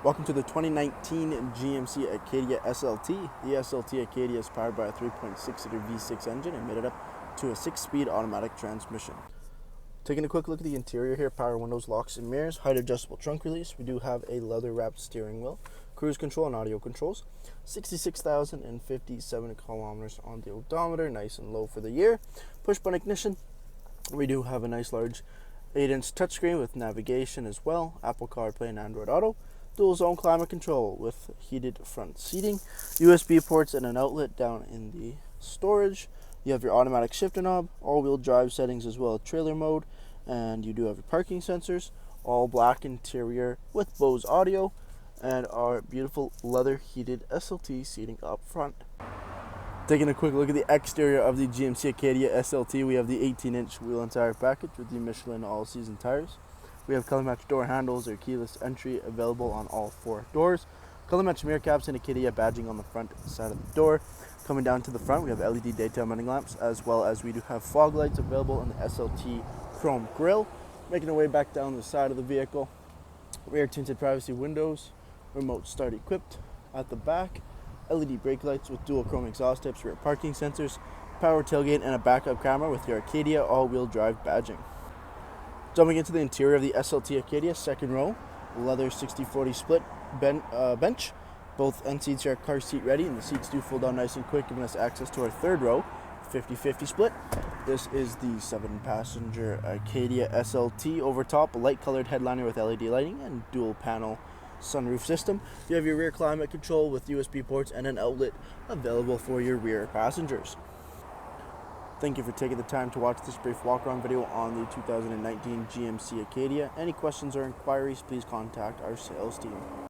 Welcome to the 2019 GMC Acadia SLT. The SLT Acadia is powered by a 3.6-liter V6 engine and made it up to a 6-speed automatic transmission. Taking a quick look at the interior here, power windows, locks and mirrors, height adjustable trunk release. We do have a leather wrapped steering wheel, cruise control and audio controls. 66,057 kilometers on the odometer, nice and low for the year. Push button ignition. We do have a nice large 8-inch touchscreen with navigation as well, Apple CarPlay and Android Auto. Dual zone climate control with heated front seating, USB ports and an outlet down in the storage. You have your automatic shifter knob, all-wheel drive settings as well as trailer mode, and you do have your parking sensors, all black interior with Bose audio, and our beautiful leather heated SLT seating up front. Taking a quick look at the exterior of the GMC Acadia SLT, we have the 18-inch wheel and tire package with the Michelin all-season tires. We have color match door handles or keyless entry available on all 4 doors. Color match mirror caps and Acadia badging on the front side of the door. Coming down to the front, we have LED daytime running lamps, as well as we do have fog lights available on the SLT chrome grille. Making our way back down the side of the vehicle. Rear tinted privacy windows, remote start equipped at the back. LED brake lights with dual chrome exhaust tips, rear parking sensors, power tailgate, and a backup camera with your Acadia all-wheel drive badging. Jumping into the interior of the SLT Acadia, second row, leather 60/40 split bench. Both end seats are car seat ready, and the seats do fold down nice and quick, giving us access to our third row, 50/50 split. This is the 7-passenger Acadia SLT. Over top, a light-colored headliner with LED lighting and dual-panel sunroof system. You have your rear climate control with USB ports and an outlet available for your rear passengers. Thank you for taking the time to watch this brief walk-around video on the 2019 GMC Acadia. Any questions or inquiries, please contact our sales team.